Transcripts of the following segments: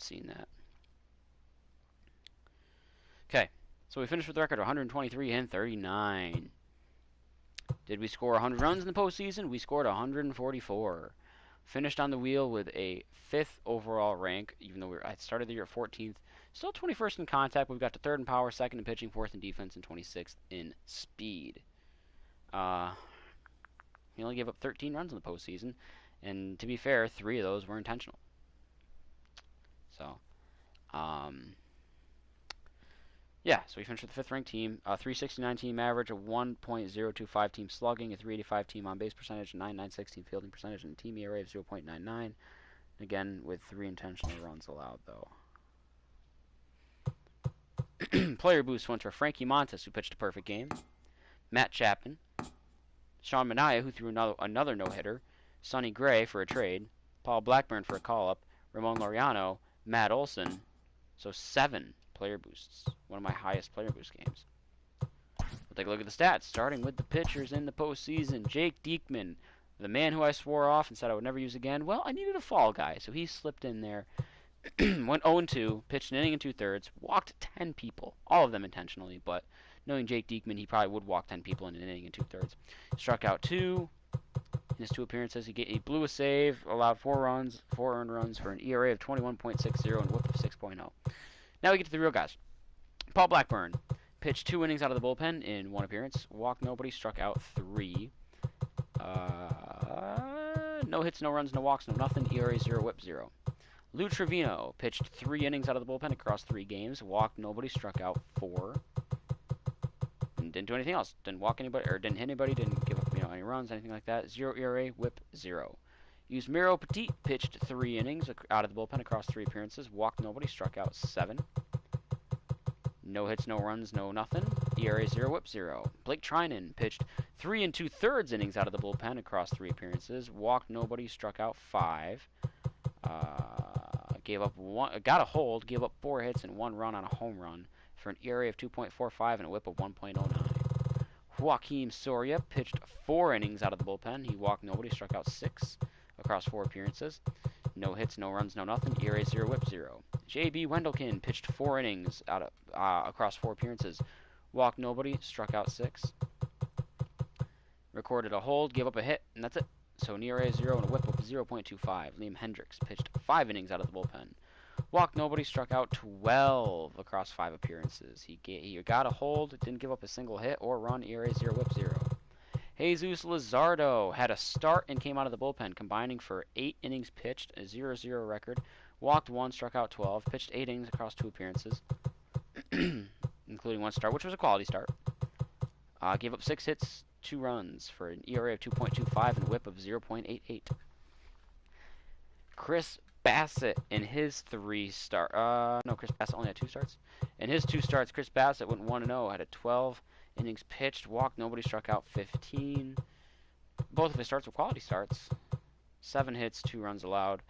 seen that. Okay, so we finished with a record of 123 and 39. Did we score 100 runs in the postseason? We scored 144. Finished on the wheel with a 5th overall rank, even though I started the year at 14th. Still 21st in contact. We've got to 3rd in power, 2nd in pitching, 4th in defense, and 26th in speed. He only gave up 13 runs in the postseason, and to be fair, 3 of those were intentional. So, yeah, so we finished with the 5th ranked team, a 369 team average, a 1.025 team slugging, a 385 team on base percentage, a 996 team fielding percentage, and a team ERA of 0.99. Again, with 3 intentional runs allowed, though. Player boost went to Frankie Montas, who pitched a perfect game, Matt Chapman, Sean Manaea, who threw another no-hitter, Sonny Gray for a trade, Paul Blackburn for a call-up, Ramon Laureano, Matt Olson. So 7 player boosts. One of my highest player boost games. We'll take a look at the stats, starting with the pitchers in the postseason. Jake Diekman, the man who I swore off and said I would never use again. Well, I needed a fall guy, so he slipped in there. Went 0-2, pitched an inning and 2/3, walked 10 people, all of them intentionally, but knowing Jake Diekman, he probably would walk 10 people in an inning and 2/3. Struck out 2 in his 2 appearances. He blew a save, allowed 4 earned runs for an ERA of 21.60 and a WHIP of 6.0. Now we get to the real guys. Paul Blackburn pitched 2 innings out of the bullpen in 1 appearance, walked nobody, struck out 3. No hits, no runs, no walks, no nothing. ERA 0, WHIP 0. Lou Trevino pitched 3 innings out of the bullpen across 3 games, walked nobody, struck out 4. And didn't do anything else. Didn't walk anybody, or didn't hit anybody, didn't give up any runs, anything like that. 0 ERA, WHIP 0. Yusmeiro Petit pitched 3 innings out of the bullpen across 3 appearances, walked nobody, struck out 7. No hits, no runs, no nothing. ERA 0, WHIP 0. Blake Trinan pitched 3 2/3 innings out of the bullpen across 3 appearances, walked nobody, struck out 5. Gave up 1, got a hold, gave up 4 hits and 1 run on a home run for an ERA of 2.45 and a WHIP of 1.09. Joaquim Soria pitched 4 innings out of the bullpen. He walked nobody, struck out 6 across 4 appearances. No hits, no runs, no nothing. ERA 0, WHIP 0. J.B. Wendelken pitched 4 innings across 4 appearances. Walked nobody, struck out 6. Recorded a hold, gave up a hit, and that's it. So an ERA 0 and a WHIP of 0.25. Liam Hendricks pitched 5 innings out of the bullpen. Walked nobody, struck out 12 across 5 appearances. He got a hold, didn't give up a single hit or run. ERA 0, WHIP 0. Jesus Luzardo had a start and came out of the bullpen, combining for 8 innings pitched, a 0-0 record. Walked 1, struck out 12, pitched 8 innings across 2 appearances, including 1 start, which was a quality start. Gave up 6 hits, 2 runs for an ERA of 2.25 and a WHIP of 0.88. Chris Bassett in his 3 start. No, Chris Bassett only had 2 starts. In his 2 starts, Chris Bassett went 1-0, had a 12 innings pitched, walked nobody, struck out 15. Both of his starts were quality starts. 7 hits, 2 runs allowed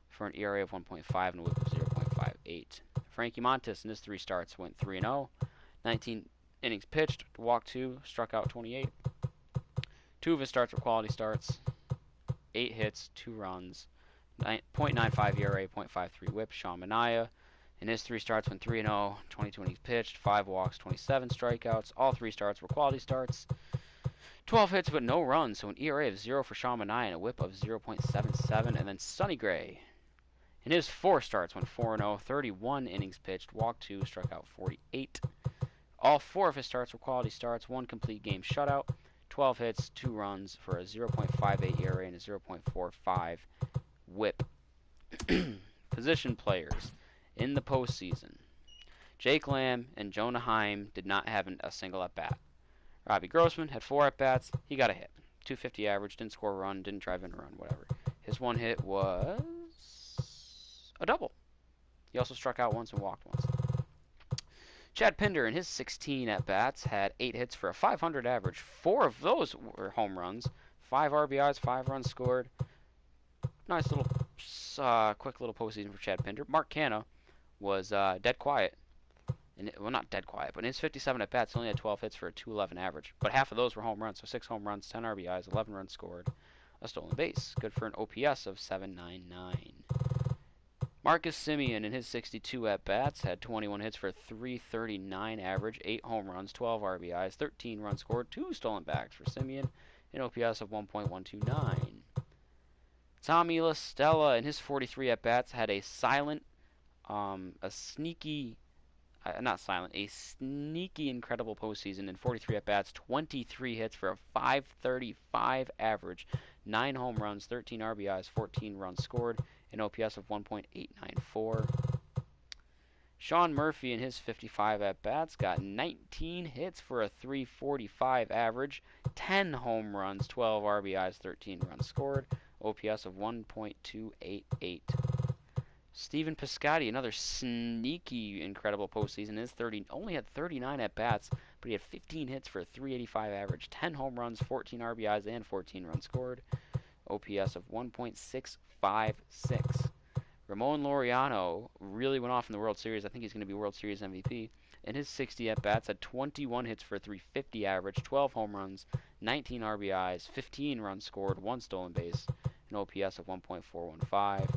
for an ERA of 1.5 and a WHIP of 0.58. Frankie Montas in his 3 starts went 3-0, 19 innings pitched, walked 2, struck out 28. 2 of his starts were quality starts. 8 hits, 2 runs, 0.95 ERA, 0.53 WHIP. Sean Manaea in his 3 starts went 3-0, 22 innings pitched, 5 walks, 27 strikeouts. All 3 starts were quality starts. 12 hits but no runs, so an ERA of 0 for Sean Manaea and a WHIP of 0.77. And then Sonny Gray in his 4 starts went 4-0, 31 innings pitched, walked 2, struck out 48. All 4 of his starts were quality starts, 1 complete game shutout, 12 hits, 2 runs for a 0.58 ERA and a 0.45 WHIP. Position players in the postseason. Jake Lamb and Jonah Heim did not have a single at-bat. Robbie Grossman had 4 at-bats. He got a hit. 250 average, didn't score a run, didn't drive in a run, whatever. His 1 hit was a double. He also struck out once and walked once. Chad Pinder in his 16 at-bats had 8 hits for a 500 average. 4 of those were home runs. 5 RBIs, 5 runs scored. Nice little, quick little postseason for Chad Pinder. Mark Canha was dead quiet. Well, not dead quiet, but in his 57 at-bats, he only had 12 hits for a 211 average. But half of those were home runs, so 6 home runs, 10 RBIs, 11 runs scored, a stolen base. Good for an OPS of 799. Marcus Semien in his 62 at-bats had 21 hits for 339 average, 8 home runs, 12 RBIs, 13 runs scored, 2 stolen bags for Semien, an OPS of 1.129. Tommy La Stella in his 43 at-bats had a silent, a sneaky, not silent, a sneaky incredible postseason in 43 at-bats, 23 hits for a 535 average, 9 home runs, 13 RBIs, 14 runs scored, an OPS of 1.894. Sean Murphy in his 55 at-bats got 19 hits for a 345 average, 10 home runs, 12 RBIs, 13 runs scored, OPS of 1.288. Steven Piscotty, another sneaky, incredible postseason. Only had 39 at-bats, but he had 15 hits for a 385 average, 10 home runs, 14 RBIs, and 14 runs scored. OPS of 1.656. Ramon Laureano really went off in the World Series. I think he's going to be World Series MVP. In his 60 at-bats, had 21 hits for a 350 average, 12 home runs, 19 RBIs, 15 runs scored, 1 stolen base, an OPS of 1.415.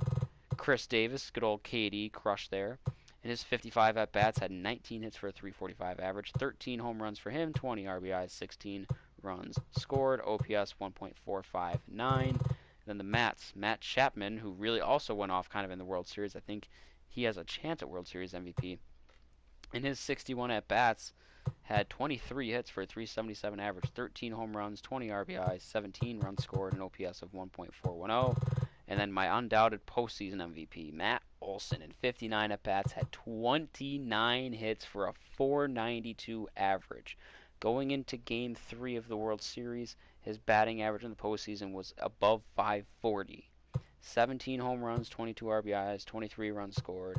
Chris Davis, good old KD, crushed there. In his 55 at-bats, had 19 hits for a 345 average, 13 home runs for him, 20 RBIs, 16 runs scored, OPS 1.459. Then the Matt Chapman, who really also went off kind of in the World Series. I think he has a chance at World Series MVP. In his 61 at-bats, had 23 hits for a 377 average, 13 home runs, 20 RBIs, 17 runs scored, an OPS of 1.410. And then my undoubted postseason MVP, Matt Olson, in 59 at-bats, had 29 hits for a 492 average. Going into Game 3 of the World Series, his batting average in the postseason was above 540. 17 home runs, 22 RBIs, 23 runs scored.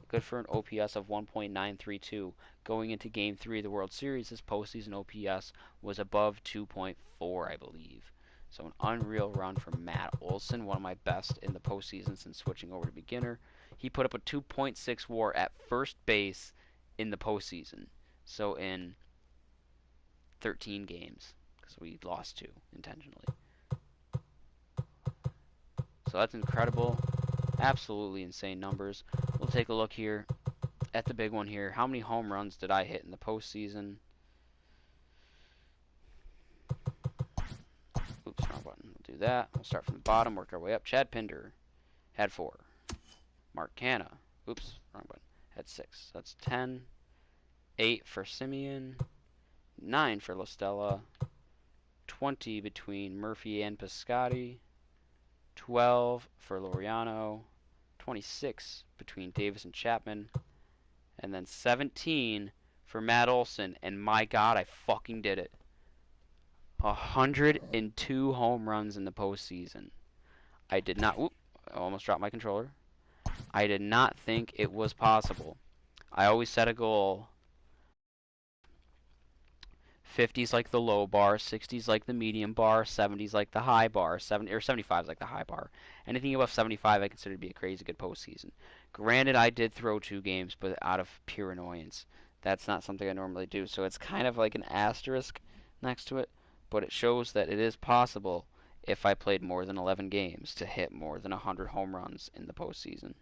Good for an OPS of 1.932. Going into Game 3 of the World Series, his postseason OPS was above 2.4, I believe. So an unreal run from Matt Olson, one of my best in the postseason since switching over to beginner. He put up a 2.6 WAR at first base in the postseason. So in 13 games, because we lost 2 intentionally. So that's incredible. Absolutely insane numbers. We'll take a look here at the big one here. How many home runs did I hit in the postseason? Oops, wrong button. We'll do that. We'll start from the bottom, work our way up. Chad Pinder had 4. Mark Canha, oops, wrong button, had 6. That's 10. 8 for Semien. 9 for La Stella. 20 between Murphy and Piscotty. 12 for Laureano. 26 between Davis and Chapman. And then 17 for Matt Olson. And my God, I fucking did it. 102 home runs in the postseason. I did not... Whoop, I almost dropped my controller. I did not think it was possible. I always set a goal. 50's like the low bar, 60's like the medium bar, 70's like the high bar, 75's like the high bar. Anything above 75 I consider to be a crazy good postseason. Granted, I did throw 2 games, but out of pure annoyance. That's not something I normally do, so it's kind of like an asterisk next to it, but it shows that it is possible if I played more than 11 games to hit more than 100 home runs in the postseason.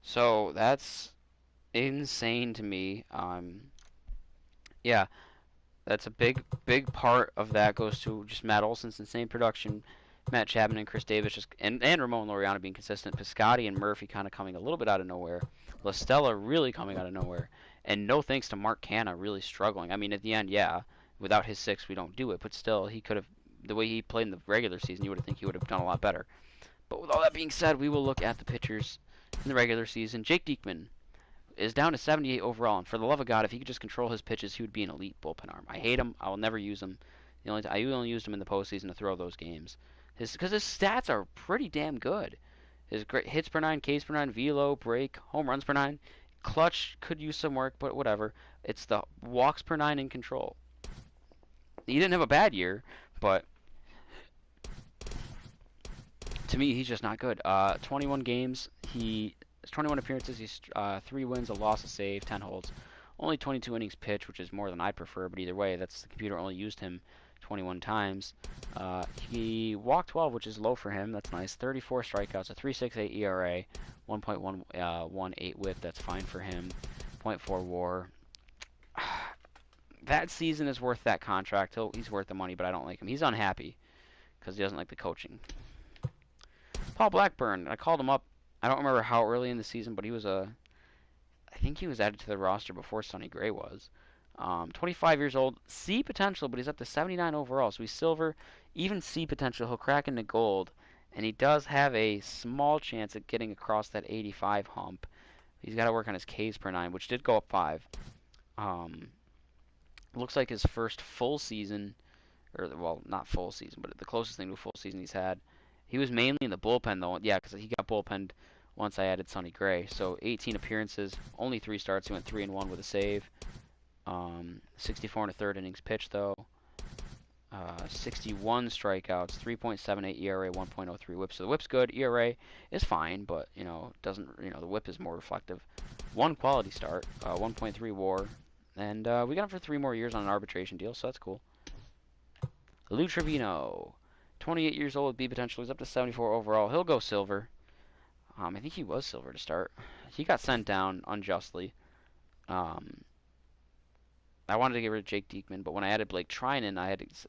So that's insane to me. Yeah, that's a big part of that goes to just Matt Olson's insane production, Matt Chapman and Chris Davis and Ramon Laureano being consistent, Piscotty and Murphy kind of coming a little bit out of nowhere, La Stella really coming out of nowhere, and no thanks to Mark Canha really struggling. I mean, at the end, yeah, without his 6 we don't do it, but still he could have, the way he played in the regular season, you would think he would have done a lot better. But with all that being said, we will look at the pitchers in the regular season. Jake Diekman is down to 78 overall, and for the love of God, if he could just control his pitches, he would be an elite bullpen arm. I hate him. I will never use him. I only used him in the postseason to throw those games. Because his stats are pretty damn good. His great hits per 9, Ks per 9, velo, break, home runs per 9. Clutch could use some work, but whatever. It's the walks per 9 in control. He didn't have a bad year, but to me, he's just not good. 21 games. 21 appearances. He's 3 wins, a loss, a save, 10 holds. Only 22 innings pitched, which is more than I'd prefer. But either way, that's the computer only used him 21 times. He walked 12, which is low for him. That's nice. 34 strikeouts, a 3.68 ERA, 1.18 WHIP. That's fine for him. .4 WAR. That season is worth that contract. He's worth the money, but I don't like him. He's unhappy because he doesn't like the coaching. Paul Blackburn. I called him up. I don't remember how early in the season, but he was I think he was added to the roster before Sonny Gray was. 25 years old. C potential, but he's up to 79 overall. So he's silver. Even C potential. He'll crack into gold. And he does have a small chance at getting across that 85 hump. He's got to work on his Ks per 9, which did go up 5. Looks like his first full season, or, well, not full season, but the closest thing to a full season he's had. He was mainly in the bullpen, though. Yeah, because he got bullpenned once I added Sonny Gray. So 18 appearances, only 3 starts. He went 3-1 with a save. 64 1/3 innings pitched, though. 61 strikeouts, 3.78 ERA, 1.03 WHIP. So the WHIP's good. ERA is fine, but doesn't the WHIP is more reflective. 1 quality start, 1.3 WAR, and we got him for 3 more years on an arbitration deal, so that's cool. Lou Trevino, 28 years old with B potential. He's up to 74 overall. He'll go silver. I think he was silver to start. He got sent down unjustly. I wanted to get rid of Jake Diekman, but when I added Blake Trinan,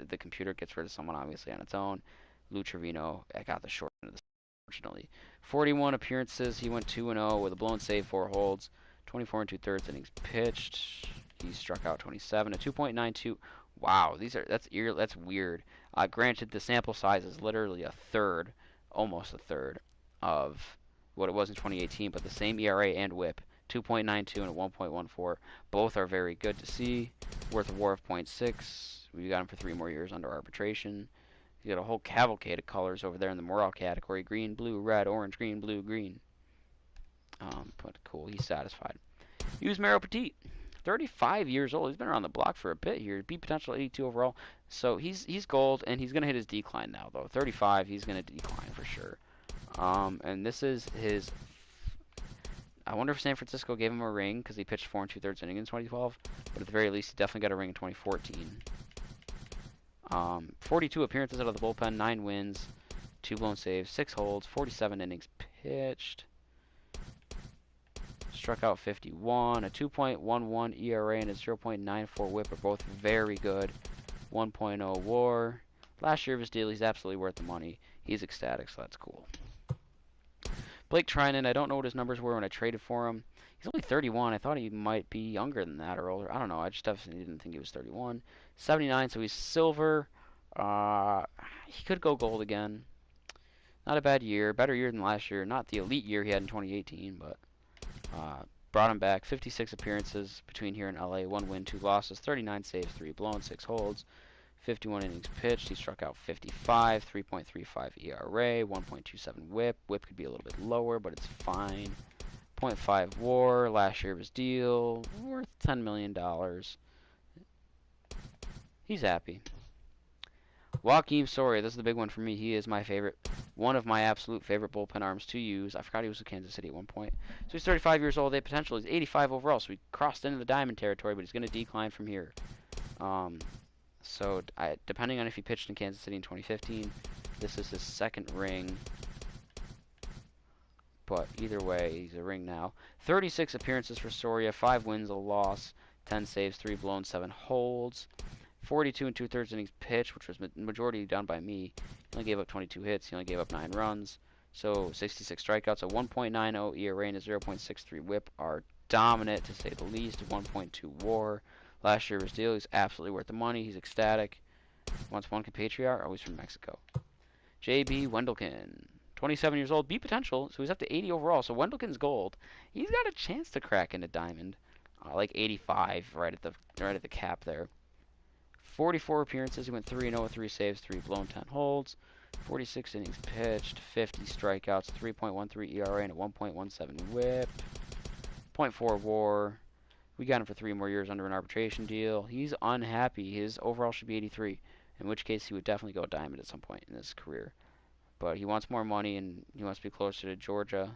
the computer gets rid of someone obviously on its own. Lou Trevino, I got the short end of the stick, unfortunately. 41 appearances, he went 2-0 with a blown save, 4 holds, 24 2/3 innings pitched. He struck out 27, a 2.92. Wow, that's weird. Granted, the sample size is literally a third, almost a third of what it was in 2018, but the same ERA and WHIP. 2.92 and a 1.14. Both are very good to see. Worth a WAR of 0.6. We got him for 3 more years under arbitration. You got a whole cavalcade of colors over there in the morale category. Green, blue, red, orange, green, blue, green. But cool, he's satisfied. Yusmeiro Petit, 35 years old. He's been around the block for a bit here. B potential 82 overall. So he's gold, and he's going to hit his decline now, though. 35, he's going to decline for sure. And this is his... I wonder if San Francisco gave him a ring because he pitched 4 2/3 innings in 2012. But at the very least, he definitely got a ring in 2014. 42 appearances out of the bullpen, 9 wins, 2 blown saves, 6 holds, 47 innings pitched. Struck out 51, a 2.11 ERA and a 0.94 WHIP are both very good. 1.0 WAR. Last year of his deal, he's absolutely worth the money. He's ecstatic, so that's cool. Blake Trinan, I don't know what his numbers were when I traded for him. He's only 31. I thought he might be younger than that or older. I don't know. I just definitely didn't think he was 31. 79, so he's silver. He could go gold again. Not a bad year. Better year than last year. Not the elite year he had in 2018, but brought him back. 56 appearances between here and LA. 1 win, 2 losses. 39 saves, 3 blown, 6 holds. 51 innings pitched. He struck out 55, 3.35 ERA, 1.27 WHIP. WHIP could be a little bit lower, but it's fine. 0.5 WAR. Last year of his deal, worth $10 million. He's happy. Joakim Soria, this is the big one for me. He is my favorite, one of my absolute favorite bullpen arms to use. I forgot he was with Kansas City at one point. So he's 35 years old. They potential is 85 overall, so he crossed into the diamond territory, but he's going to decline from here. So, depending on if he pitched in Kansas City in 2015, this is his 2nd ring. But either way, he's a ring now. 36 appearances for Soria, 5 wins, a loss, 10 saves, 3 blown, 7 holds. 42 2/3 innings pitched, which was majority done by me. He only gave up 22 hits. He only gave up 9 runs. So 66 strikeouts, a 1.90 ERA and a 0.63 WHIP are dominant, to say the least. 1.2 WAR. Last year of his deal, he's absolutely worth the money. He's ecstatic. Wants one compatriot. Always from Mexico. J.B. Wendelken, 27 years old. B potential, so he's up to 80 overall. So Wendelken's gold. He's got a chance to crack into diamond, like 85, right at the cap there. 44 appearances. He went 3-0 with 3 saves, 3 blown, 10 holds. 46 innings pitched, 50 strikeouts, 3.13 ERA and a 1.17 WHIP. 0.4 WAR. We got him for 3 more years under an arbitration deal. He's unhappy. His overall should be 83, in which case he would definitely go diamond at some point in his career. But he wants more money and he wants to be closer to Georgia.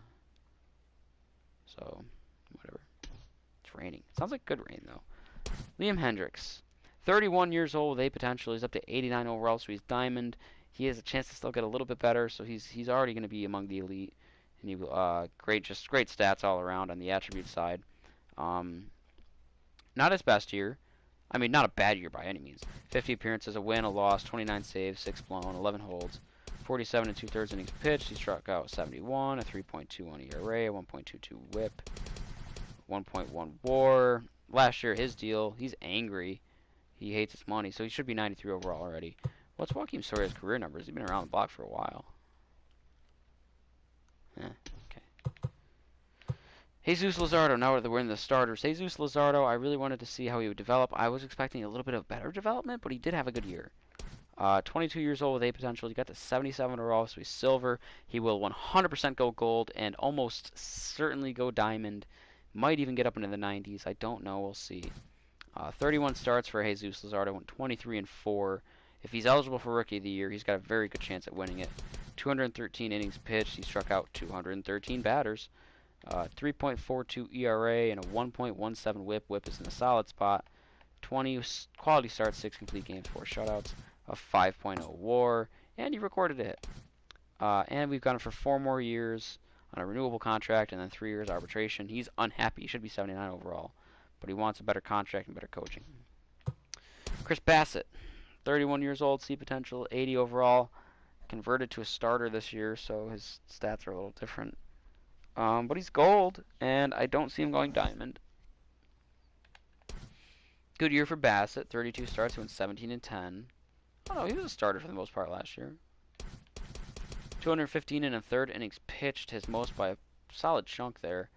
So, whatever. It's raining. Sounds like good rain, though. Liam Hendricks. 31 years old with A potential. He's up to 89 overall, so he's diamond. He has a chance to still get a little bit better, so he's already going to be among the elite. And he great stats all around on the attribute side. Not his best year. I mean, not a bad year by any means. 50 appearances, a win, a loss, 29 saves, 6 blown, 11 holds, 47 and 2/3 innings pitched. He struck out 71, a 3.21 ERA, a 1.22 WHIP, 1.1 WAR. Last year, his deal, he's angry. He hates his money, so he should be 93 overall already. What's Joakim Soria's career numbers? He's been around the block for a while. Okay. Jesus Luzardo, now that we're in the starters. Jesus Luzardo, I really wanted to see how he would develop. I was expecting a little bit of better development, but he did have a good year. 22 years old with A potential. He got to 77 overall, so he's silver. He will 100% go gold and almost certainly go diamond. Might even get up into the 90s. I don't know. We'll see. 31 starts for Jesus Luzardo, went 23-4. If he's eligible for Rookie of the Year, he's got a very good chance at winning it. 213 innings pitched. He struck out 213 batters. 3.42 ERA and a 1.17 WHIP. WHIP is in a solid spot. 20 quality starts, 6 complete games, 4 shutouts, a 5.0 WAR, and he recorded a hit. And we've got him for 4 more years on a renewable contract and then 3 years arbitration. He's unhappy. He should be 79 overall, but he wants a better contract and better coaching. Chris Bassett, 31 years old, C potential, 80 overall, converted to a starter this year, so his stats are a little different. But he's gold, and I don't see him going diamond. Good year for Bassett. 32 starts, he went 17-10. Oh no, he was a starter for the most part last year. 215 and a third innings pitched, his most by a solid chunk there.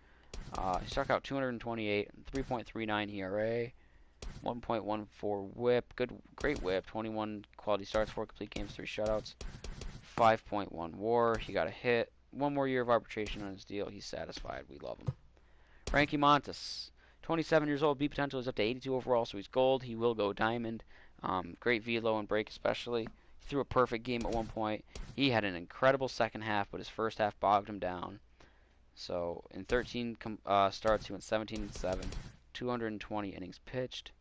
He struck out 228, 3.39 ERA, 1.14 WHIP, great WHIP, 21 quality starts, 4 complete games, 3 shutouts, 5.1 WAR. He got a hit. 1 more year of arbitration on his deal. He's satisfied. We love him. Frankie Montas, 27 years old. B potential is up to 82 overall, so he's gold. He will go diamond. Great velo and break especially. He threw a perfect game at one point. He had an incredible second half, but his first half bogged him down. So in 13 starts, he went 17-7, 220 innings pitched.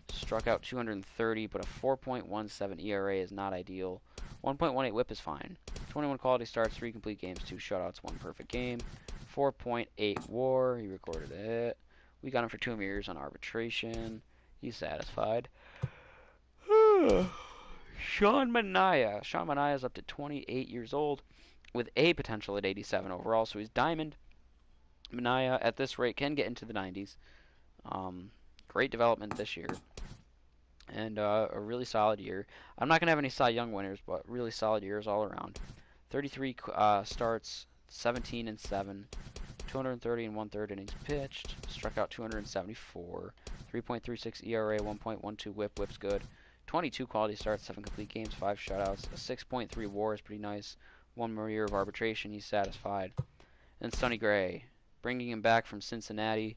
Struck out 230, but a 4.17 ERA is not ideal. 1.18 WHIP is fine. 21 quality starts, 3 complete games, 2 shutouts, 1 perfect game. 4.8 WAR. He recorded a hit. We got him for 2 years on arbitration. He's satisfied. Sean Manaea. Sean Manaea is up to 28 years old with A potential at 87 overall, so he's diamond. Manaea at this rate can get into the 90s. Great development this year. And a really solid year. I'm not going to have any Cy Young winners, but really solid years all around. 33 starts, 17-7, 230 and 1/3 innings pitched. Struck out 274, 3.36 ERA, 1.12 WHIP. WHIP's good. 22 quality starts, 7 complete games, 5 shutouts. A 6.3 WAR is pretty nice. 1 more year of arbitration, he's satisfied. And Sonny Gray, bringing him back from Cincinnati.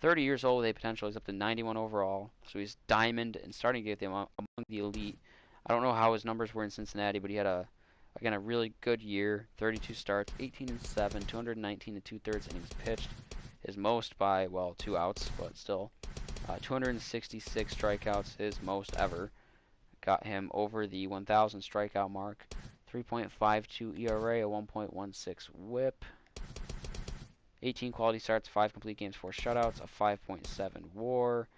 30 years old with A potential. He's up to 91 overall, so he's diamond and starting to get them among the elite. I don't know how his numbers were in Cincinnati, but he had a really good year. 32 starts, 18-7, 219 and 2/3 innings pitched. His most by 2 outs, but still. 266 strikeouts, his most ever. Got him over the 1,000 strikeout mark. 3.52 ERA, a 1.16 WHIP. 18 quality starts, 5 complete games, 4 shutouts, a 5.7 WAR.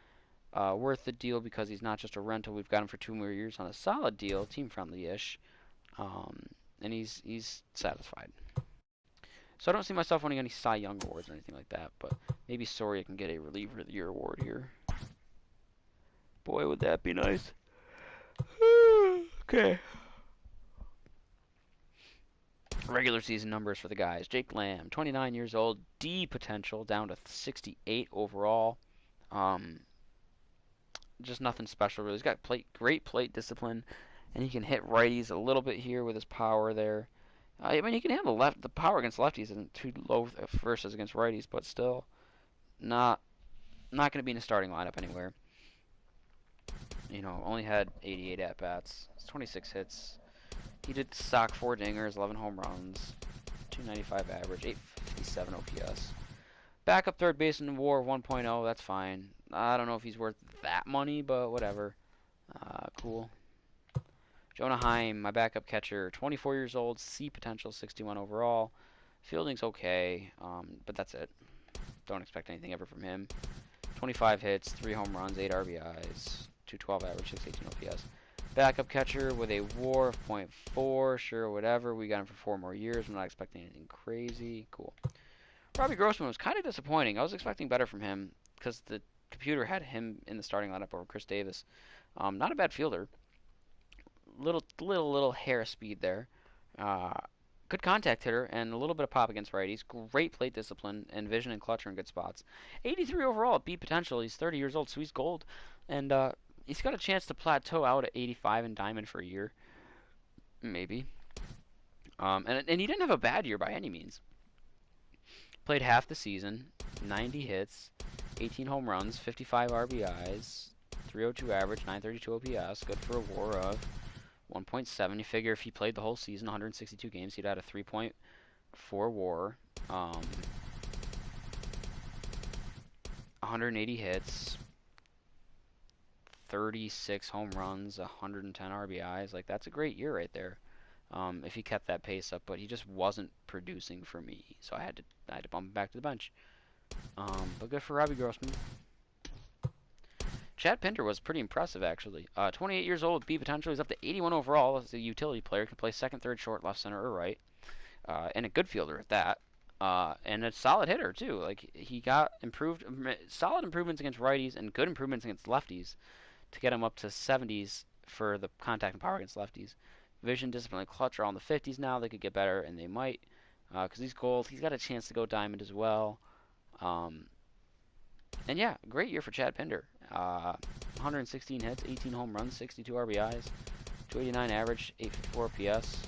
Worth the deal because he's not just a rental. We've got him for 2 more years on a solid deal, team-friendly-ish. And he's satisfied. So I don't see myself winning any Cy Young awards or anything like that, but maybe Soria can get a Reliever of the Year award here. Boy, would that be nice. Okay. Regular season numbers for the guys. Jake Lamb, 29 years old, D potential, down to 68 overall. Just nothing special really. He's got great plate discipline, and he can hit righties a little bit here with his power there. I mean, he can handle the power against lefties isn't too low versus against righties, but still not Not going to be in a starting lineup anywhere. You know, only had 88 at bats, 26 hits. He did sock 4 dingers, 11 home runs, 295 average, 857 OPS. Backup third baseman WAR 1.0. That's fine. I don't know if he's worth that money, but whatever. Cool. Jonah Heim, my backup catcher, 24 years old, C potential, 61 overall. Fielding's okay, but that's it. Don't expect anything ever from him. 25 hits, 3 home runs, 8 RBIs, 212 average, 618 OPS. Backup catcher with a WAR of .4, sure, whatever. We got him for 4 more years. I'm not expecting anything crazy. Cool. Robbie Grossman was kind of disappointing. I was expecting better from him because the computer had him in the starting lineup over Chris Davis. Not a bad fielder. Little hair speed there. Good contact hitter and a little bit of pop against righties. Great plate discipline and vision and clutch are in good spots. 83 overall at beat potential. He's 30 years old, so he's gold. And he's got a chance to plateau out at 85 and diamond for a year. Maybe. And he didn't have a bad year by any means. Played half the season, 90 hits, 18 home runs, 55 RBIs, 302 average, 932 OPS. Good for a WAR of 1.7. You figure if he played the whole season, 162 games, he'd had a 3.4 WAR. 180 hits, 36 home runs, 110 RBIs. Like, that's a great year right there. If he kept that pace up, but he just wasn't producing for me, so I had to bump him back to the bench. But good for Robbie Grossman. Chad Pinder was pretty impressive, actually. 28 years old, B potential. He's up to 81 overall as a utility player. Can play second, third, short, left, center, or right. And a good fielder at that. And a solid hitter, too. Like, he got solid improvements against righties and good improvements against lefties to get him up to 70s for the contact and power against lefties. Vision, discipline, and clutch are all in the 50s now. They could get better, and they might, because he's gold. He's got a chance to go diamond as well. And yeah, great year for Chad Pinder. 116 hits, 18 home runs, 62 RBIs, 289 average, 854 OPS.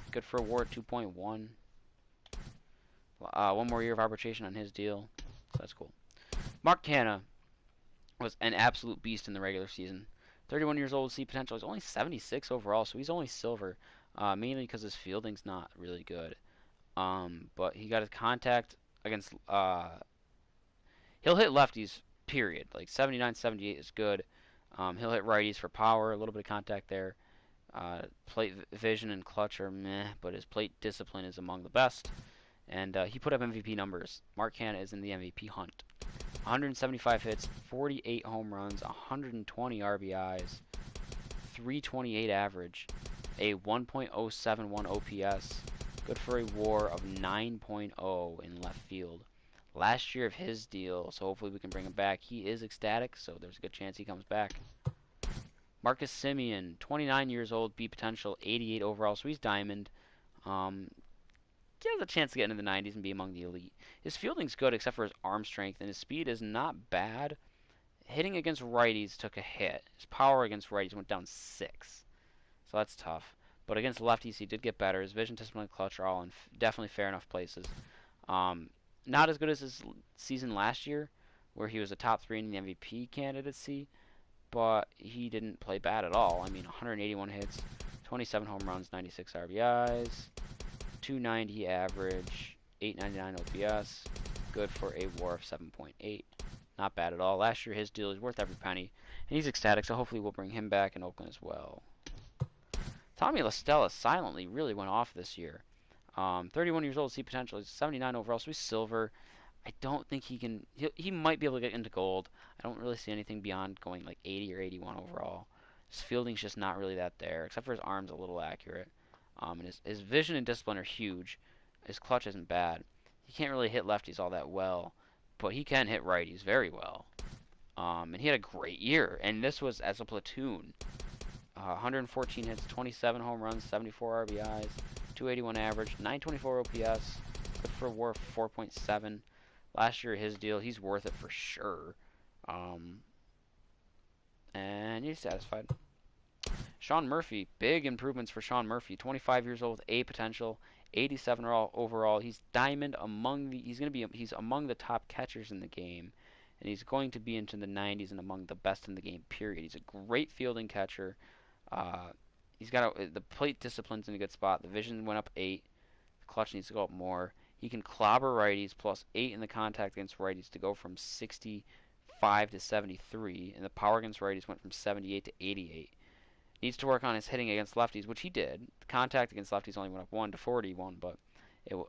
Good for a WAR 2.1. One more year of arbitration on his deal, so that's cool. Mark Canha was an absolute beast in the regular season. 31 years old, C potential. He's only 76 overall, so he's only silver, mainly because his fielding's not really good. But he got his contact against. He'll hit lefties, period. Like 79, 78 is good. He'll hit righties for power, a little bit of contact there. Plate vision and clutch are meh, but his plate discipline is among the best. And he put up MVP numbers. Mark Canha is in the MVP hunt. 175 hits, 48 home runs, 120 RBIs, 328 average, a 1.071 OPS. Good for a WAR of 9.0 in left field. Last year of his deal, so hopefully we can bring him back. He is ecstatic, so there's a good chance he comes back. Marcus Semien, 29 years old, B potential, 88 overall, so he's diamond. He has a chance to get into the 90s and be among the elite. His fielding's good except for his arm strength, and his speed is not bad. Hitting against righties took a hit. His power against righties went down 6. So that's tough. But against lefties, he did get better. His vision, discipline, and clutch are all in definitely fair enough places. Not as good as his season last year, where he was a top 3 in the MVP candidacy, but he didn't play bad at all. I mean, 181 hits, 27 home runs, 96 RBIs, 290 average, 899 OPS. Good for a WAR of 7.8. Not bad at all. Last year, his deal is worth every penny, and he's ecstatic, so hopefully we'll bring him back in Oakland as well. Tommy La Stella silently really went off this year. 31 years old, C potential. He's 79 overall, so he's silver. I don't think he can. He might be able to get into gold. I don't really see anything beyond going like 80 or 81 overall. His fielding's just not really that there, except for his arm's a little accurate. And his vision and discipline are huge. His clutch isn't bad. He can't really hit lefties all that well, but he can hit righties very well. And he had a great year, and this was as a platoon. 114 hits, 27 home runs, 74 RBIs, 281 average, 924 OPS. Good for a WAR of 4.7. Last year, his deal, he's worth it for sure. And he's satisfied. Sean Murphy, big improvements for Sean Murphy. 25 years old, A potential, 87 overall. He's diamond among the. He's among the top catchers in the game, and he's going to be into the 90s and among the best in the game, period. He's a great fielding catcher. Uh, he's got the plate discipline's in a good spot. The vision went up 8. The clutch needs to go up more. He can clobber righties plus 8 in the contact against righties to go from 65 to 73, and the power against righties went from 78 to 88. Needs to work on his hitting against lefties, which he did. The contact against lefties only went up 1 to 41, but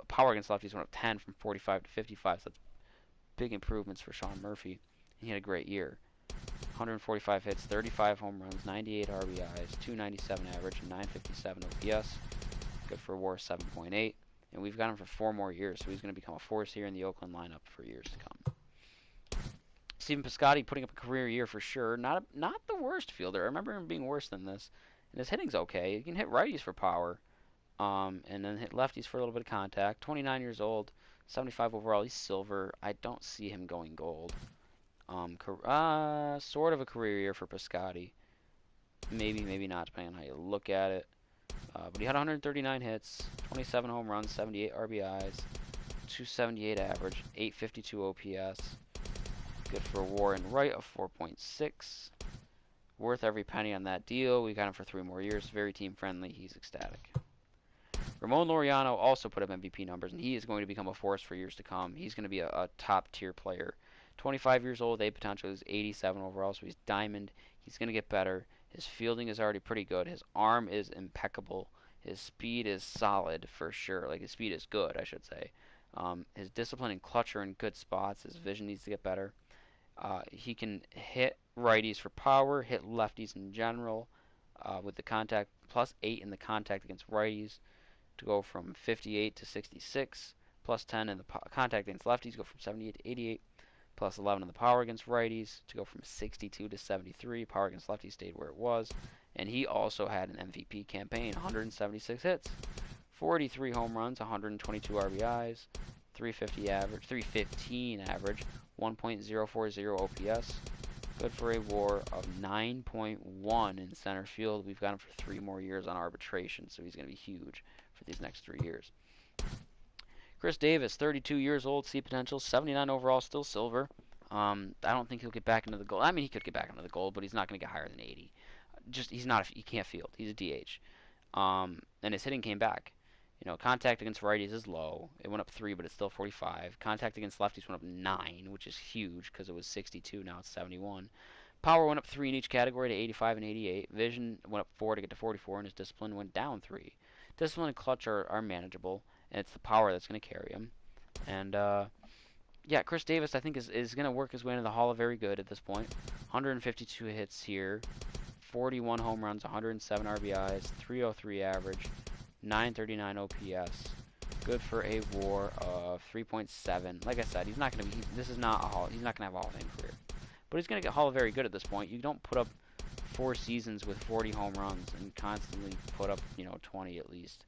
power against lefties went up 10 from 45 to 55, so that's big improvements for Sean Murphy. He had a great year. 145 hits, 35 home runs, 98 RBIs, 297 average, and 957 OPS. Good for WAR 7.8. And we've got him for 4 more years, so he's going to become a force here in the Oakland lineup for years to come. Stephen Piscotty putting up a career year for sure. Not the worst fielder. I remember him being worse than this. And his hitting's okay. He can hit righties for power. And then hit lefties for a little bit of contact. 29 years old, 75 overall. He's silver. I don't see him going gold. Sort of a career year for Piscotty. Maybe, maybe not, depending on how you look at it. But he had 139 hits, 27 home runs, 78 RBIs, 278 average, 852 OPS. Good for a WAR and right of 4.6. Worth every penny on that deal. We got him for 3 more years. Very team friendly. He's ecstatic. Ramon Laureano also put up MVP numbers, and he is going to become a force for years to come. He's going to be a top tier player. 25 years old, A potential is 87 overall, so he's diamond. He's going to get better. His fielding is already pretty good. His arm is impeccable. His speed is solid for sure. Like, his speed is good, I should say. His discipline and clutch are in good spots. His vision needs to get better. He can hit righties for power, hit lefties in general, with the contact, plus 8 in the contact against righties to go from 58 to 66, plus 10 in the contact against lefties, go from 78 to 88, plus 11 in the power against righties to go from 62 to 73. Power against lefties stayed where it was. And he also had an MVP campaign, 176 hits, 43 home runs, 122 RBIs, 315 average, 1.040 OPS. Good for a WAR of 9.1 in center field. We've got him for 3 more years on arbitration, so he's going to be huge for these next 3 years. Chris Davis, 32 years old, C potential, 79 overall, still silver. I don't think he'll get back into the gold. I mean, he could get back into the gold, but he's not going to get higher than 80. He can't field. He's a DH. And his hitting came back. You know, contact against righties is low. It went up 3, but it's still 45. Contact against lefties went up 9, which is huge because it was 62. Now it's 71. Power went up 3 in each category to 85 and 88. Vision went up 4 to get to 44, and his discipline went down 3. Discipline and clutch are manageable, and it's the power that's going to carry him. And, yeah, Chris Davis, I think, is going to work his way into the Hall of Very Good at this point. 152 hits here, 41 home runs, 107 RBIs, 303 average, 939 OPS. Good for a WAR of 3.7. Like I said, he's not going to be. This is not a Hall. He's not going to have a Hall of Fame career, but he's going to get Hall of Very Good at this point. You don't put up 4 seasons with 40 home runs and constantly put up, 20 at least,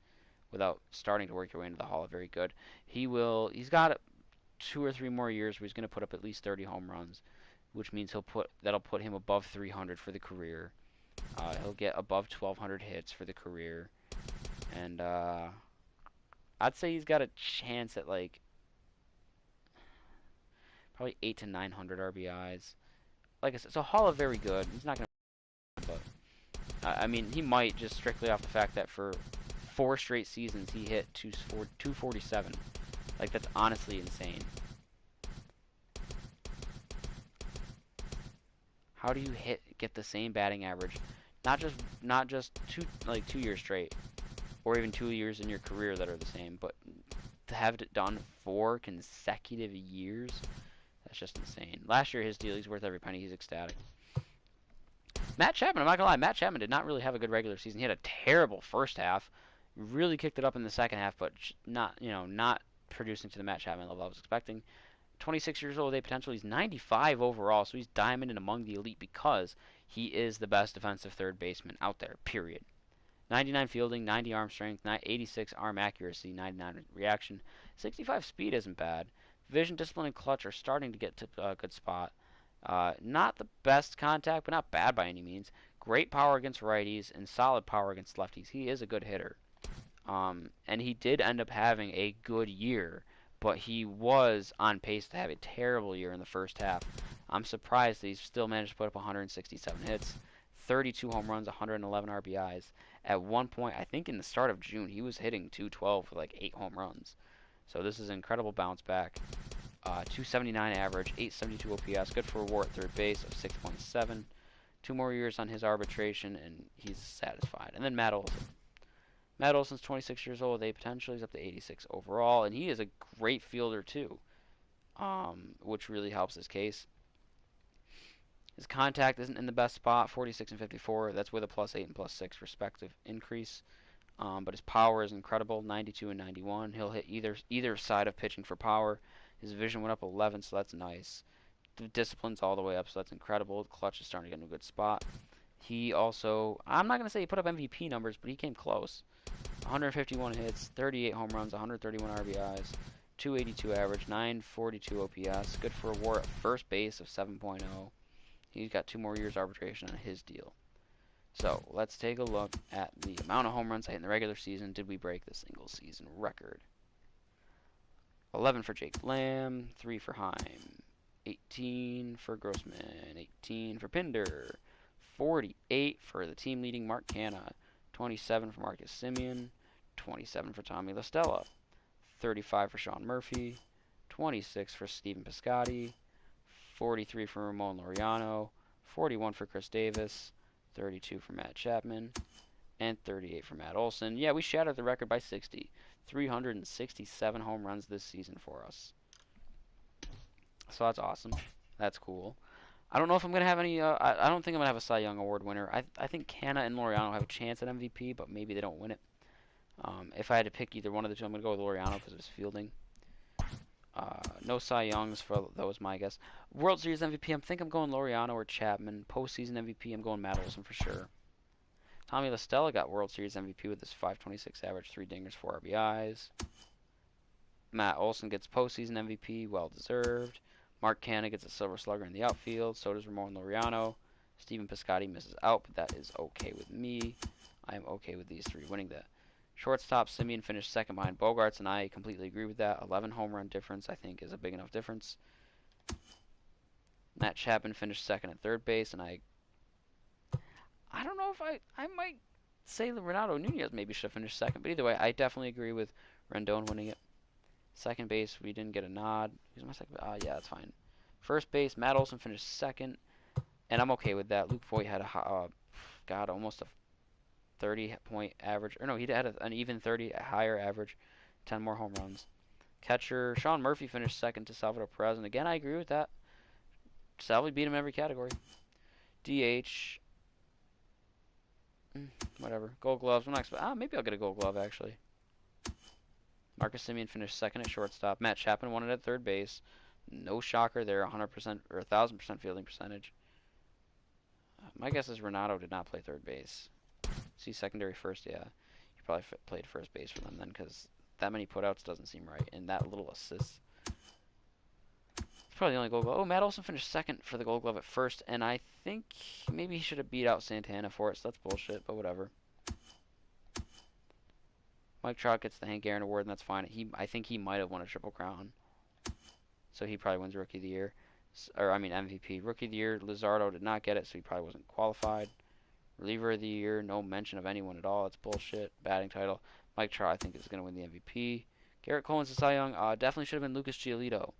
without starting to work your way into the Hall of Very Good. He's got 2 or 3 more years where he's going to put up at least 30 home runs, which means that'll put him above 300 for the career. He'll get above 1,200 hits for the career. And I'd say he's got a chance at like probably 800 to 900 RBIs. Like I said, so Hall of Very Good. He's not going to, but I mean, he might, just strictly off the fact that for 4 straight seasons he hit 247. Like, that's honestly insane. How do you get the same batting average? Not just 2 years straight, or even 2 years in your career that are the same, but to have it done 4 consecutive years, that's just insane. Last year, his deal, he's worth every penny. He's ecstatic. Matt Chapman, I'm not gonna lie, Matt Chapman did not really have a good regular season. He had a terrible first half, really kicked it up in the second half, but not producing to the Matt Chapman level I was expecting. 26 years old, A potential. He's 95 overall, so he's diamond and among the elite because he is the best defensive third baseman out there, period. 99 fielding, 90 arm strength, 86 arm accuracy, 99 reaction. 65 speed isn't bad. Vision, discipline, and clutch are starting to get to a good spot. Not the best contact, but not bad by any means. Great power against righties and solid power against lefties. He is a good hitter. And he did end up having a good year, but he was on pace to have a terrible year in the first half. I'm surprised that he's still managed to put up 167 hits, 32 home runs, 111 RBIs. At one point, I think in the start of June, he was hitting 212 with like 8 home runs. So this is an incredible bounce back. 279 average, 872 OPS, good for a WAR at third base of 6.7. 2 more years on his arbitration, and he's satisfied. And then Matt Olson. Matt Olson's 26 years old. They potentially is up to 86 overall, and he is a great fielder too, which really helps his case. His contact isn't in the best spot, 46 and 54. That's with a +8 and +6 respective increase. But his power is incredible, 92 and 91. He'll hit either side of pitching for power. His vision went up 11, so that's nice. The discipline's all the way up, so that's incredible. The clutch is starting to get in a good spot. He also, I'm not going to say he put up MVP numbers, but he came close. 151 hits, 38 home runs, 131 RBIs, 282 average, 942 OPS. Good for a WAR at first base of 7.0. He's got 2 more years arbitration on his deal. So let's take a look at the amount of home runs I hit in the regular season. Did we break the single season record? 11 for Jake Lamb, 3 for Heim, 18 for Grossman, 18 for Pinder, 48 for the team leading Mark Canha, 27 for Marcus Semien, 27 for Tommy La Stella, 35 for Sean Murphy, 26 for Stephen Piscotty, 43 for Ramon Laureano, 41 for Chris Davis, 32 for Matt Chapman, and 38 for Matt Olson. Yeah, we shattered the record by 60. 367 home runs this season for us. So that's awesome. That's cool. I don't know if I'm going to have any, I don't think I'm going to have a Cy Young Award winner. I think Canha and Laureano have a chance at MVP, but maybe they don't win it. If I had to pick either one of the two, I'm going to go with Laureano because of his fielding. No Cy Youngs, that was my guess. World Series MVP, I think I'm going Laureano or Chapman. Postseason MVP, I'm going Matt Olson for sure. Tommy La Stella got World Series MVP with his 526 average, 3 dingers, 4 RBIs. Matt Olson gets postseason MVP, well deserved. Mark Canha gets a Silver Slugger in the outfield. So does Ramon Laureano. Stephen Piscotty misses out, but that is okay with me. I am okay with these 3 winning that. Shortstop, Semien finished second behind Bogarts, and I completely agree with that. 11 home run difference, I think, is a big enough difference. Matt Chapman finished second at third base, and I don't know if I might say that Renato Nunez maybe should have finished second, but either way, I definitely agree with Rendon winning it. Second base, we didn't get a nod. Who's my second? Yeah, that's fine. First base, Matt Olson finished second, and I'm okay with that. Luke Voigt had almost a 30-point average. Or no, he had an even 30, a higher average, 10 more home runs. Catcher, Sean Murphy finished second to Salvador Perez, and again, I agree with that. Salvi beat him in every category. DH, whatever. Gold Gloves, I'm not maybe I'll get a Gold Glove, actually. Marcus Semien finished second at shortstop. Matt Chapman won it at third base. No shocker there, 100% or 1,000% fielding percentage. My guess is Renato did not play third base. See secondary first, yeah. He probably played first base for them then, because that many putouts doesn't seem right. And that little assist. It's probably the only Gold Glove. Oh, Matt Olson finished second for the Gold Glove at first, and I think maybe he should have beat out Santana for it, so that's bullshit, but whatever. Mike Trout gets the Hank Aaron Award, and that's fine. I think he might have won a Triple Crown. So he probably wins Rookie of the Year. MVP. Rookie of the Year, Luzardo did not get it, so he probably wasn't qualified. Reliever of the Year, no mention of anyone at all. It's bullshit. Batting title. Mike Trout, I think, is going to win the MVP. Garrett Coleman's the Cy Young. Definitely should have been Lucas Giolito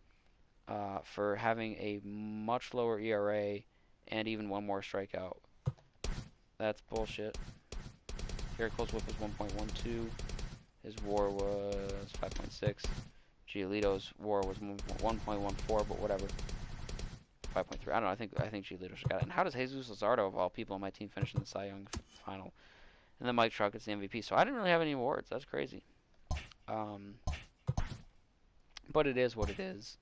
for having a much lower ERA and even 1 more strikeout. That's bullshit. Garrett Cole's whip was 1.12. His WAR was 5.6. Giolito's WAR was 1.14, but whatever. 5.3. I don't know. I think Giolito should got it. And how does Jesus Luzardo, of all people on my team, finish in the Cy Young final? And then Mike Trout gets the MVP. So I didn't really have any awards. That's crazy. But it is what it is.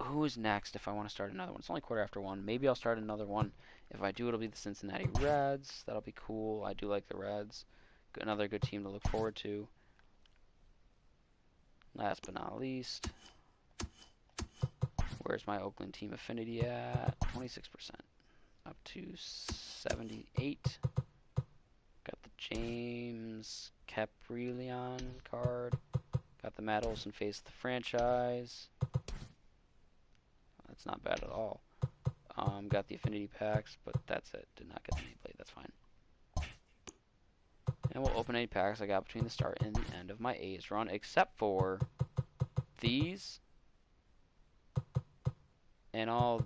Who's next if I want to start another one? It's only 1:15. Maybe I'll start another one. If I do, it'll be the Cincinnati Reds. That'll be cool. I do like the Reds. Another good team to look forward to. Last but not least, where's my Oakland team affinity at? 26%. Up to 78. Got the James Caprillion card. Got the Matt Olson face of the franchise. That's not bad at all. Got the affinity packs, but that's it. Did not get the nameplate. That's fine. And we'll open any packs I got between the start and the end of my A's run, except for these and all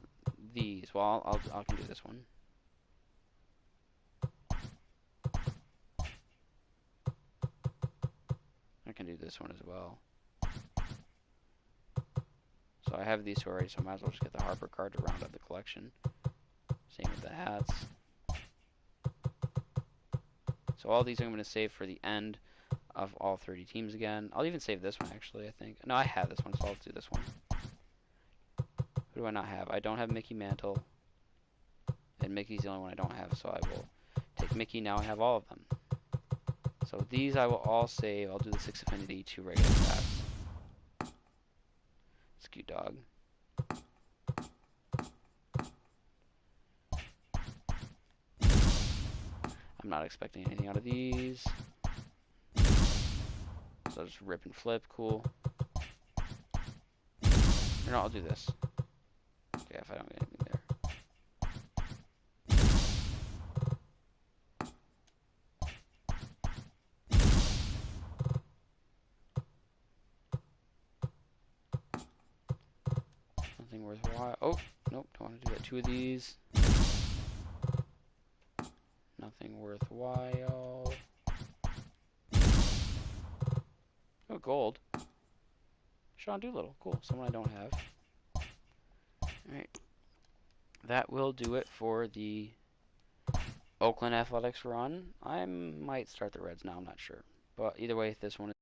these. Well, I can do this one. I can do this one as well. So I have these two already, so I might as well just get the Harper card to round up the collection. Same with the hats. So all these I'm going to save for the end of all 30 teams again. I'll even save this one, actually, I think. No, I have this one, so I'll do this one. Who do I not have? I don't have Mickey Mantle. And Mickey's the only one I don't have, so I will take Mickey. Now I have all of them. So these I will all save. I'll do the 6 affinity, 2 regular packs. Scoot Dog. I'm not expecting anything out of these. So I'll just rip and flip. Cool. Or no, I'll do this. Okay, if I don't get anything there. Nothing worthwhile. Oh, nope, don't want to do that. 2 of these. Nothing worthwhile. Oh, gold. Sean Doolittle. Cool. Someone I don't have. Alright. That will do it for the Oakland Athletics run. I might start the Reds now. I'm not sure. But either way, this one is